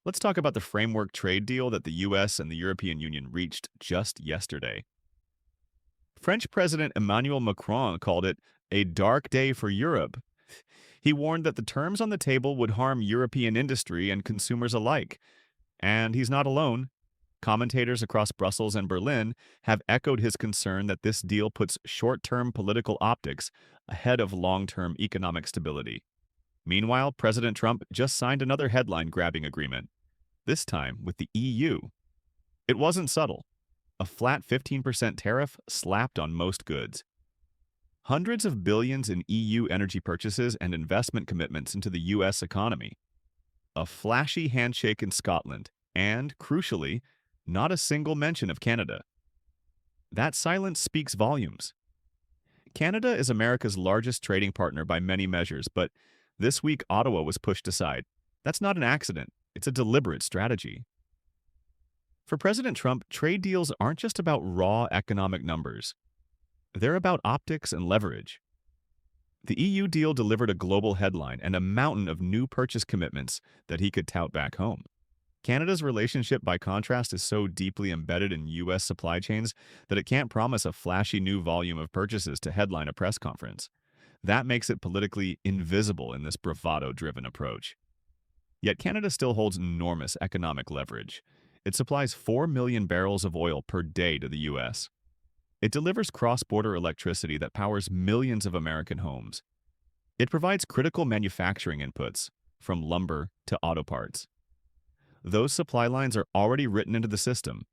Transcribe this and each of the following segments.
Let's talk about the framework trade deal that the US and the European Union reached just yesterday. French President Emmanuel Macron called it a dark day for Europe. He warned that the terms on the table would harm European industry and consumers alike. And he's not alone. Commentators across Brussels and Berlin have echoed his concern that this deal puts short term political optics ahead of long term economic stability. Meanwhile, President Trump just signed another headline grabbing agreement, this time with the EU. It wasn't subtle. A flat 15% tariff slapped on most goods. Hundreds of billions in EU energy purchases and investment commitments into the US economy. A flashy handshake in Scotland, and, crucially, not a single mention of Canada. That silence speaks volumes. Canada is America's largest trading partner by many measures, but this week Ottawa was pushed aside. That's not an accident, it's a deliberate strategy. For President Trump, trade deals aren't just about raw economic numbers. They're about optics and leverage. The EU deal delivered a global headline and a mountain of new purchase commitments that he could tout back home. Canada's relationship, by contrast, is so deeply embedded in U.S. supply chains that it can't promise a flashy new volume of purchases to headline a press conference. That makes it politically invisible in this bravado-driven approach. Yet Canada still holds enormous economic leverage. It supplies 4 million barrels of oil per day to the U.S. It delivers cross-border electricity that powers millions of American homes. It provides critical manufacturing inputs, from lumber to auto parts. Those supply lines are already written into the system.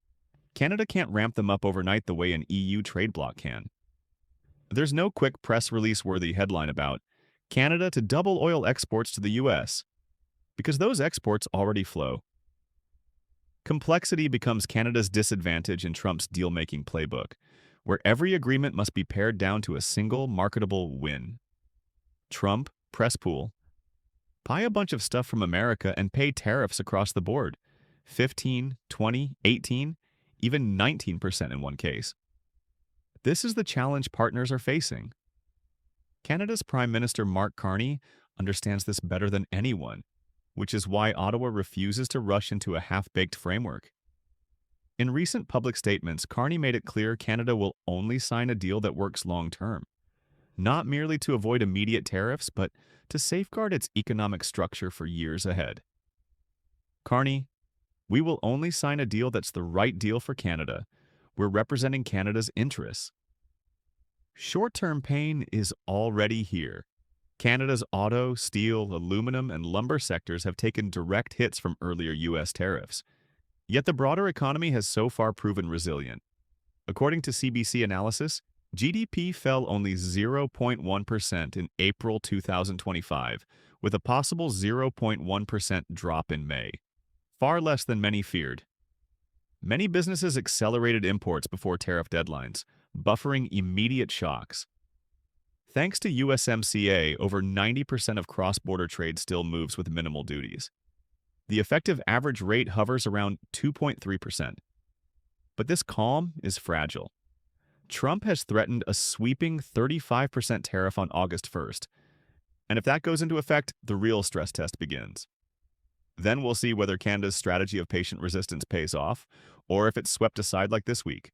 Canada can't ramp them up overnight the way an EU trade bloc can. There's no quick press release-worthy headline about Canada to double oil exports to the US, because those exports already flow. Complexity becomes Canada's disadvantage in Trump's deal-making playbook, where every agreement must be pared down to a single marketable win. Trump, press pool, buy a bunch of stuff from America and pay tariffs across the board, 15, 20, 18, even 19% in one case. This is the challenge partners are facing. Canada's Prime Minister Mark Carney understands this better than anyone, which is why Ottawa refuses to rush into a half-baked framework. In recent public statements, Carney made it clear Canada will only sign a deal that works long-term, not merely to avoid immediate tariffs, but to safeguard its economic structure for years ahead. Carney, we will only sign a deal that's the right deal for Canada. We're representing Canada's interests. Short-term pain is already here. Canada's auto, steel, aluminum, and lumber sectors have taken direct hits from earlier U.S. tariffs. Yet the broader economy has so far proven resilient. According to CBC analysis, GDP fell only 0.1% in April 2025, with a possible 0.1% drop in May, far less than many feared. Many businesses accelerated imports before tariff deadlines, buffering immediate shocks. Thanks to USMCA, over 90% of cross-border trade still moves with minimal duties. The effective average rate hovers around 2.3%. But this calm is fragile. Trump has threatened a sweeping 35% tariff on August 1st. And if that goes into effect, the real stress test begins. Then we'll see whether Canada's strategy of patient resistance pays off, or if it's swept aside like this week.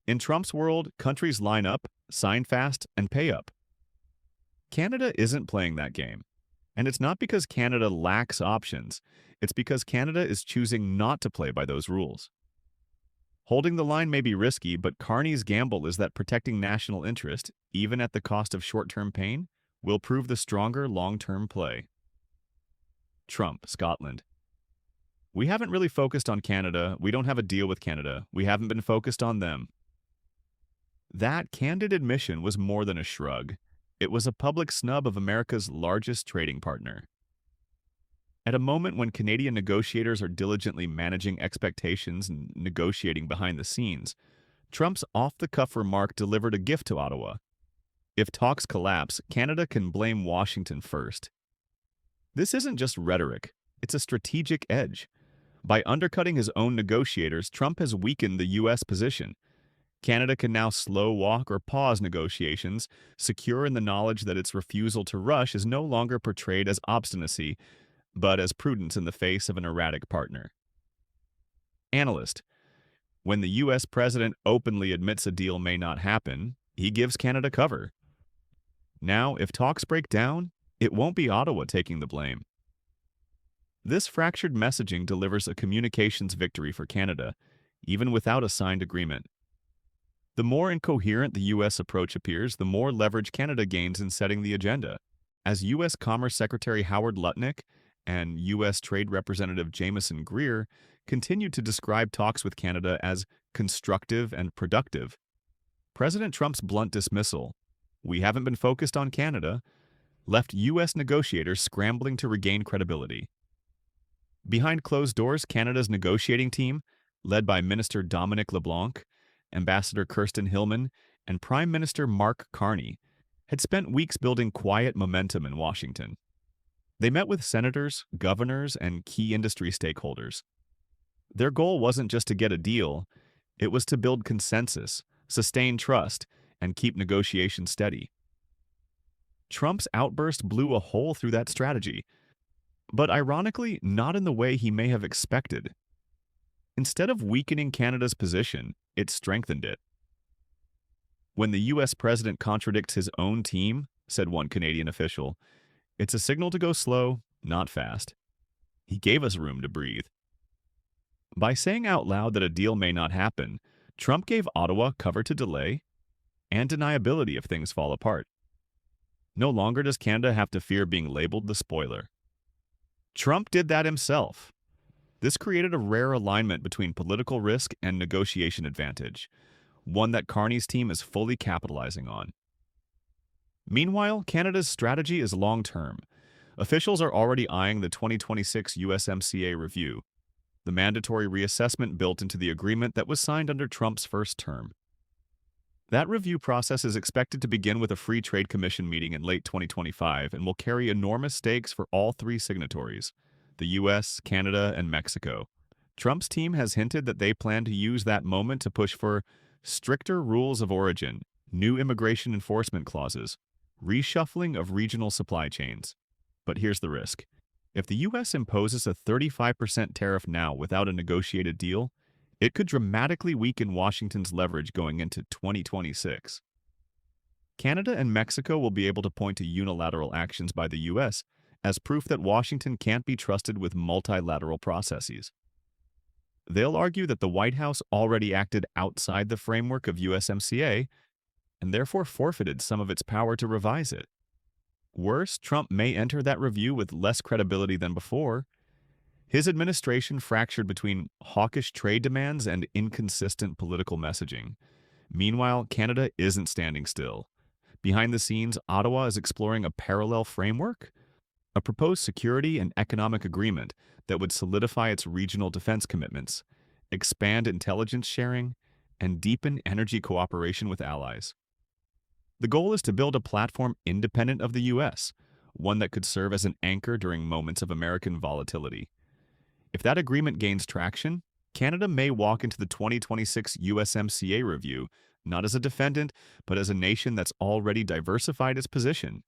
In Trump's world, countries line up, sign fast, and pay up. Canada isn't playing that game. And it's not because Canada lacks options. It's because Canada is choosing not to play by those rules. Holding the line may be risky, but Carney's gamble is that protecting national interest, even at the cost of short-term pain, will prove the stronger long-term play. Trump, Scotland. We haven't really focused on Canada. We don't have a deal with Canada. We haven't been focused on them. That candid admission was more than a shrug. It was a public snub of America's largest trading partner. At a moment when Canadian negotiators are diligently managing expectations and negotiating behind the scenes, Trump's off-the-cuff remark delivered a gift to Ottawa. If talks collapse, Canada can blame Washington first. This isn't just rhetoric, it's a strategic edge. By undercutting his own negotiators, Trump has weakened the U.S. position. Canada can now slow walk or pause negotiations, secure in the knowledge that its refusal to rush is no longer portrayed as obstinacy, but as prudence in the face of an erratic partner. Analyst: when the U.S. president openly admits a deal may not happen, he gives Canada cover. Now, if talks break down, it won't be Ottawa taking the blame. This fractured messaging delivers a communications victory for Canada, even without a signed agreement. The more incoherent the U.S. approach appears, the more leverage Canada gains in setting the agenda. As U.S. Commerce Secretary Howard Lutnick and U.S. Trade Representative Jameson Greer continue to describe talks with Canada as constructive and productive, President Trump's blunt dismissal, "We haven't been focused on Canada," left U.S. negotiators scrambling to regain credibility. Behind closed doors, Canada's negotiating team, led by Minister Dominic LeBlanc, Ambassador Kirsten Hillman, and Prime Minister Mark Carney, had spent weeks building quiet momentum in Washington. They met with senators, governors, and key industry stakeholders. Their goal wasn't just to get a deal, it was to build consensus, sustain trust, and keep negotiations steady. Trump's outburst blew a hole through that strategy, but ironically, not in the way he may have expected. Instead of weakening Canada's position, it strengthened it. When the U.S. president contradicts his own team, said one Canadian official, it's a signal to go slow, not fast. He gave us room to breathe. By saying out loud that a deal may not happen, Trump gave Ottawa cover to delay and deniability if things fall apart. No longer does Canada have to fear being labeled the spoiler. Trump did that himself. This created a rare alignment between political risk and negotiation advantage, one that Carney's team is fully capitalizing on. Meanwhile, Canada's strategy is long-term. Officials are already eyeing the 2026 USMCA review, the mandatory reassessment built into the agreement that was signed under Trump's first term. That review process is expected to begin with a Free Trade Commission meeting in late 2025 and will carry enormous stakes for all three signatories, the U.S., Canada, and Mexico. Trump's team has hinted that they plan to use that moment to push for stricter rules of origin, new immigration enforcement clauses, reshuffling of regional supply chains. But here's the risk. If the U.S. imposes a 35% tariff now without a negotiated deal, it could dramatically weaken Washington's leverage going into 2026. Canada and Mexico will be able to point to unilateral actions by the U.S. as proof that Washington can't be trusted with multilateral processes. They'll argue that the White House already acted outside the framework of USMCA and therefore forfeited some of its power to revise it. Worse, Trump may enter that review with less credibility than before. His administration fractured between hawkish trade demands and inconsistent political messaging. Meanwhile, Canada isn't standing still. Behind the scenes, Ottawa is exploring a parallel framework, a proposed security and economic agreement that would solidify its regional defense commitments, expand intelligence sharing, and deepen energy cooperation with allies. The goal is to build a platform independent of the U.S., one that could serve as an anchor during moments of American volatility. If that agreement gains traction, Canada may walk into the 2026 USMCA review not as a defendant, but as a nation that's already diversified its position.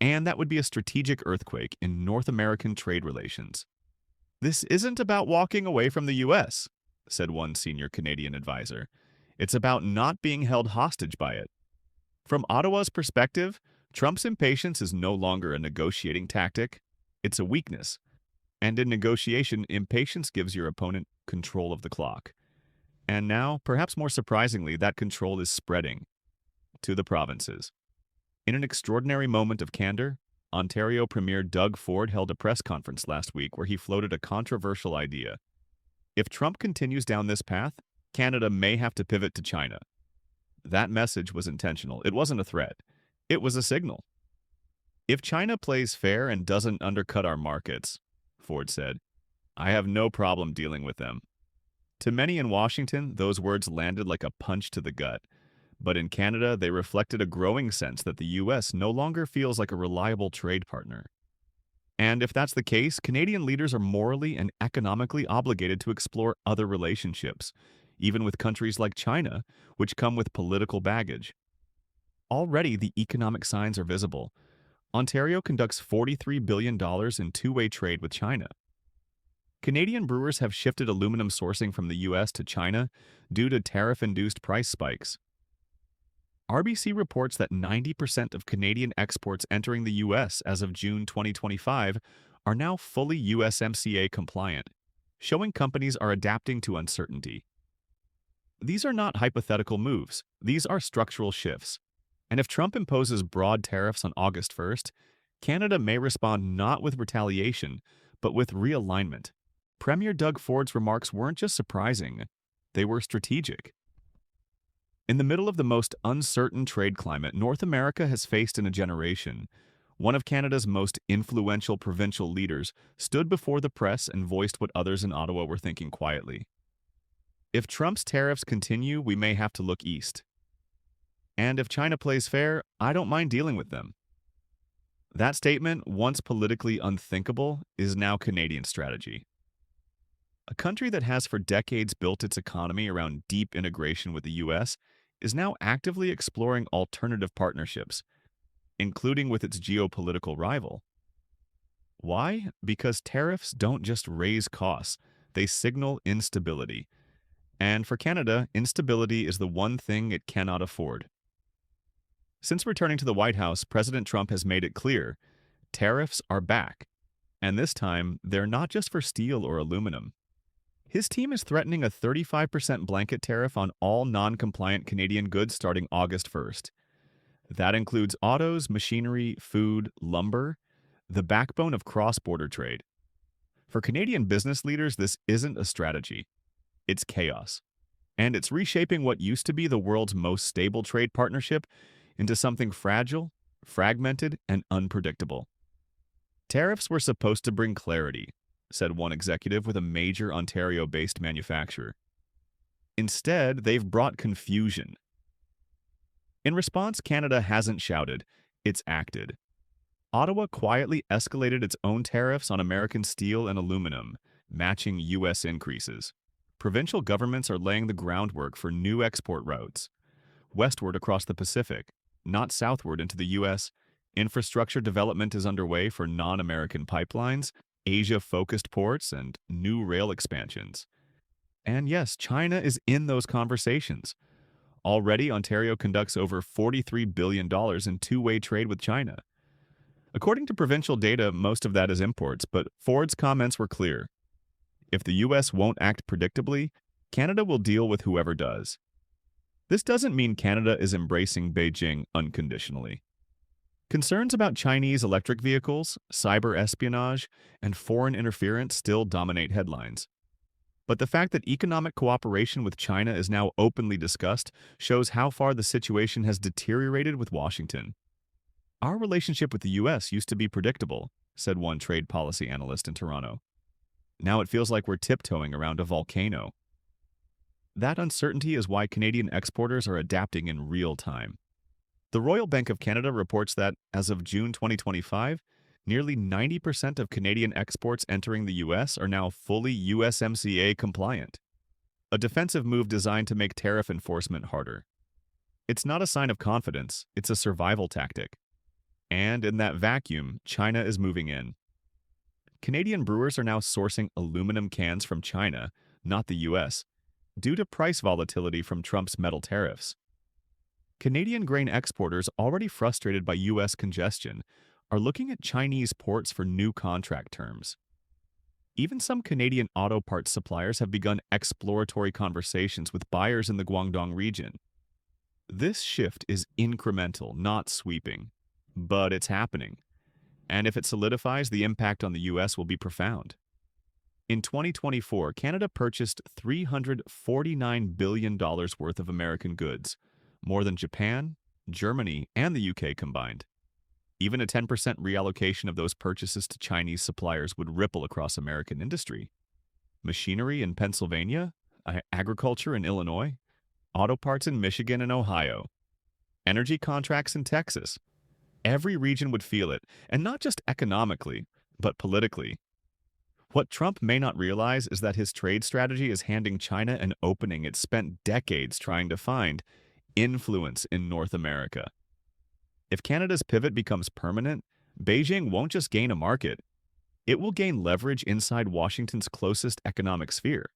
And that would be a strategic earthquake in North American trade relations. "This isn't about walking away from the U.S.," said one senior Canadian advisor. "It's about not being held hostage by it." From Ottawa's perspective, Trump's impatience is no longer a negotiating tactic. It's a weakness. And in negotiation, impatience gives your opponent control of the clock. And now, perhaps more surprisingly, that control is spreading to the provinces. In an extraordinary moment of candor, Ontario Premier Doug Ford held a press conference last week where he floated a controversial idea. If Trump continues down this path, Canada may have to pivot to China. That message was intentional. It wasn't a threat. It was a signal. "If China plays fair and doesn't undercut our markets," Ford said, "I have no problem dealing with them." To many in Washington, those words landed like a punch to the gut. But in Canada, they reflected a growing sense that the U.S. no longer feels like a reliable trade partner. And if that's the case, Canadian leaders are morally and economically obligated to explore other relationships, even with countries like China, which come with political baggage. Already, the economic signs are visible. Ontario conducts $43 billion in two-way trade with China. Canadian brewers have shifted aluminum sourcing from the U.S. to China due to tariff-induced price spikes. RBC reports that 90% of Canadian exports entering the U.S. as of June 2025 are now fully USMCA compliant, showing companies are adapting to uncertainty. These are not hypothetical moves, these are structural shifts. And if Trump imposes broad tariffs on August 1st, Canada may respond not with retaliation, but with realignment. Premier Doug Ford's remarks weren't just surprising, they were strategic. In the middle of the most uncertain trade climate North America has faced in a generation, one of Canada's most influential provincial leaders stood before the press and voiced what others in Ottawa were thinking quietly. If Trump's tariffs continue, we may have to look east. And if China plays fair, I don't mind dealing with them. That statement, once politically unthinkable, is now Canadian strategy. A country that has for decades built its economy around deep integration with the U.S. is now actively exploring alternative partnerships, including with its geopolitical rival. Why? Because tariffs don't just raise costs, they signal instability. And for Canada, instability is the one thing it cannot afford. Since returning to the White House, President Trump has made it clear, tariffs are back. And this time, they're not just for steel or aluminum. His team is threatening a 35% blanket tariff on all non-compliant Canadian goods starting August 1st. That includes autos, machinery, food, lumber, the backbone of cross-border trade. For Canadian business leaders, this isn't a strategy. It's chaos. And it's reshaping what used to be the world's most stable trade partnership into something fragile, fragmented, and unpredictable. Tariffs were supposed to bring clarity, said one executive with a major Ontario-based manufacturer. Instead, they've brought confusion. In response, Canada hasn't shouted, it's acted. Ottawa quietly escalated its own tariffs on American steel and aluminum, matching U.S. increases. Provincial governments are laying the groundwork for new export routes, westward across the Pacific, not southward into the U.S. Infrastructure development is underway for non-American pipelines, Asia-focused ports, and new rail expansions. And yes, China is in those conversations. Already, Ontario conducts over $43 billion in two-way trade with China. According to provincial data, most of that is imports, but Ford's comments were clear. If the U.S. won't act predictably, Canada will deal with whoever does. This doesn't mean Canada is embracing Beijing unconditionally. Concerns about Chinese electric vehicles, cyber espionage, and foreign interference still dominate headlines. But the fact that economic cooperation with China is now openly discussed shows how far the situation has deteriorated with Washington. Our relationship with the U.S. used to be predictable, said one trade policy analyst in Toronto. Now it feels like we're tiptoeing around a volcano. That uncertainty is why Canadian exporters are adapting in real time. The Royal Bank of Canada reports that, as of June 2025, nearly 90% of Canadian exports entering the U.S. are now fully USMCA compliant, a defensive move designed to make tariff enforcement harder. It's not a sign of confidence, it's a survival tactic. And in that vacuum, China is moving in. Canadian brewers are now sourcing aluminum cans from China, not the U.S., due to price volatility from Trump's metal tariffs. Canadian grain exporters, already frustrated by U.S. congestion, are looking at Chinese ports for new contract terms. Even some Canadian auto parts suppliers have begun exploratory conversations with buyers in the Guangdong region. This shift is incremental, not sweeping, but it's happening. And if it solidifies, the impact on the U.S. will be profound. In 2024, Canada purchased $349 billion worth of American goods, more than Japan, Germany, and the UK combined. Even a 10% reallocation of those purchases to Chinese suppliers would ripple across American industry. Machinery in Pennsylvania, agriculture in Illinois, auto parts in Michigan and Ohio, energy contracts in Texas. Every region would feel it, and not just economically, but politically. What Trump may not realize is that his trade strategy is handing China an opening it spent decades trying to find: influence in North America. If Canada's pivot becomes permanent, Beijing won't just gain a market, it will gain leverage inside Washington's closest economic sphere.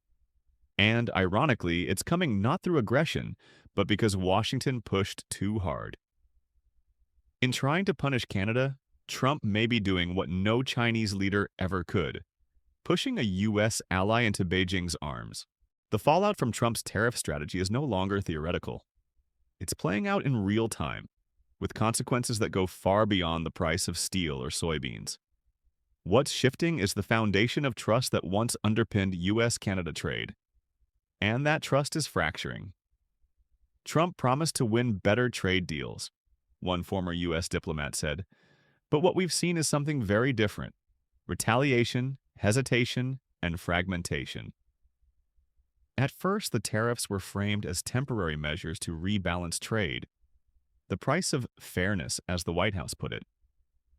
And ironically, it's coming not through aggression, but because Washington pushed too hard. In trying to punish Canada, Trump may be doing what no Chinese leader ever could, pushing a U.S. ally into Beijing's arms. The fallout from Trump's tariff strategy is no longer theoretical. It's playing out in real time, with consequences that go far beyond the price of steel or soybeans. What's shifting is the foundation of trust that once underpinned U.S.-Canada trade. And that trust is fracturing. Trump promised to win better trade deals, one former U.S. diplomat said. But what we've seen is something very different: retaliation, hesitation, and fragmentation. At first, the tariffs were framed as temporary measures to rebalance trade, the price of fairness, as the White House put it.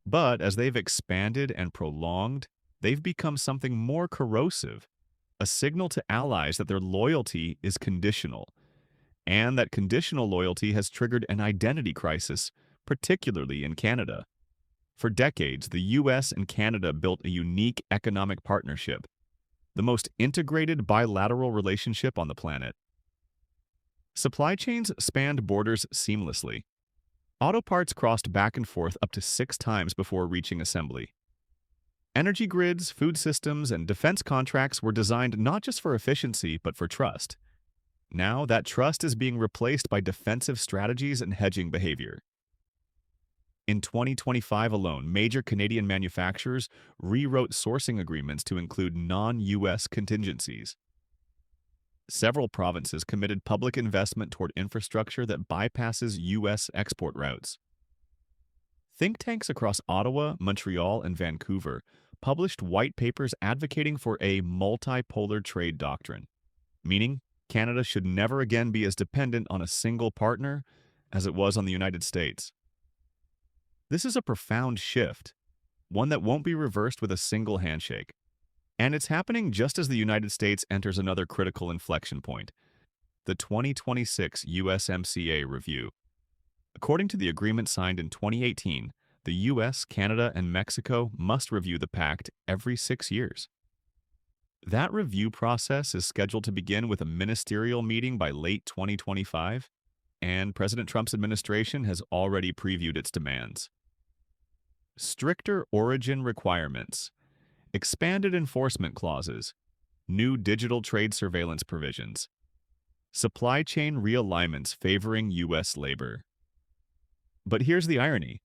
But as they've expanded and prolonged, they've become something more corrosive, a signal to allies that their loyalty is conditional, and that conditional loyalty has triggered an identity crisis, particularly in Canada. For decades, the U.S. and Canada built a unique economic partnership, the most integrated bilateral relationship on the planet. Supply chains spanned borders seamlessly. Auto parts crossed back and forth up to 6 times before reaching assembly. Energy grids, food systems, and defense contracts were designed not just for efficiency, but for trust. Now, that trust is being replaced by defensive strategies and hedging behavior. In 2025 alone, major Canadian manufacturers rewrote sourcing agreements to include non-U.S. contingencies. Several provinces committed public investment toward infrastructure that bypasses U.S. export routes. Think tanks across Ottawa, Montreal, and Vancouver published white papers advocating for a multipolar trade doctrine, meaning Canada should never again be as dependent on a single partner as it was on the United States. This is a profound shift, one that won't be reversed with a single handshake. And it's happening just as the United States enters another critical inflection point: the 2026 USMCA review. According to the agreement signed in 2018, the US, Canada, and Mexico must review the pact every 6 years. That review process is scheduled to begin with a ministerial meeting by late 2025, and President Trump's administration has already previewed its demands. Stricter origin requirements, expanded enforcement clauses, new digital trade surveillance provisions, supply chain realignments favoring U.S. labor. But here's the irony.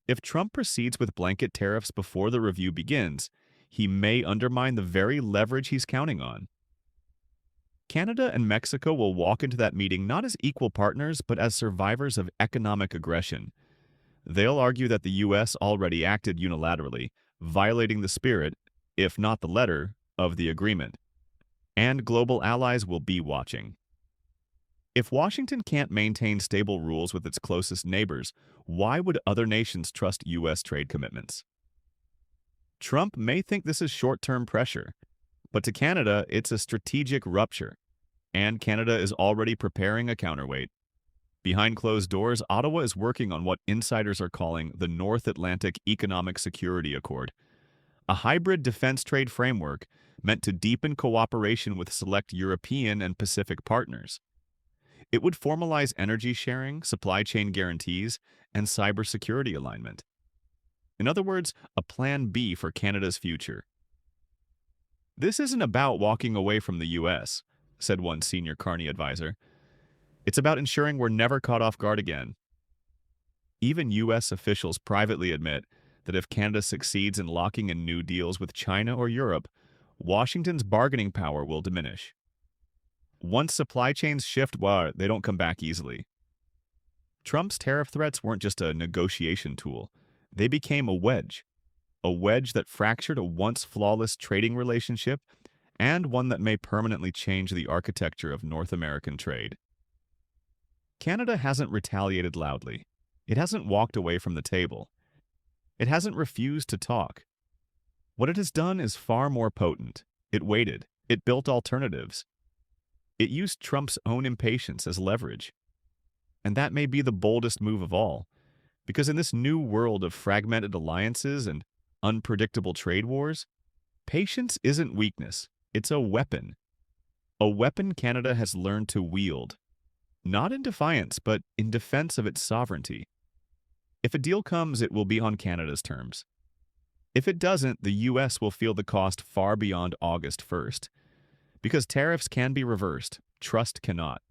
If Trump proceeds with blanket tariffs before the review begins, he may undermine the very leverage he's counting on. Canada and Mexico will walk into that meeting not as equal partners, but as survivors of economic aggression. They'll argue that the U.S. already acted unilaterally, violating the spirit, if not the letter, of the agreement. And global allies will be watching. If Washington can't maintain stable rules with its closest neighbors, why would other nations trust U.S. trade commitments? Trump may think this is short-term pressure, but to Canada, it's a strategic rupture, and Canada is already preparing a counterweight. Behind closed doors, Ottawa is working on what insiders are calling the North Atlantic Economic Security Accord, a hybrid defense trade framework meant to deepen cooperation with select European and Pacific partners. It would formalize energy sharing, supply chain guarantees, and cybersecurity alignment. In other words, a plan B for Canada's future. This isn't about walking away from the U.S., said one senior Carney advisor. It's about ensuring we're never caught off guard again. Even U.S. officials privately admit that if Canada succeeds in locking in new deals with China or Europe, Washington's bargaining power will diminish. Once supply chains shift, well, they don't come back easily. Trump's tariff threats weren't just a negotiation tool. They became a wedge that fractured a once flawless trading relationship and one that may permanently change the architecture of North American trade. Canada hasn't retaliated loudly. It hasn't walked away from the table. It hasn't refused to talk. What it has done is far more potent. It waited. It built alternatives. It used Trump's own impatience as leverage. And that may be the boldest move of all, Because in this new world of fragmented alliances and unpredictable trade wars, patience isn't weakness, it's a weapon. A weapon Canada has learned to wield, not in defiance, but in defense of its sovereignty. If a deal comes, it will be on Canada's terms. If it doesn't, the U.S. will feel the cost far beyond August 1st. Because tariffs can be reversed, trust cannot.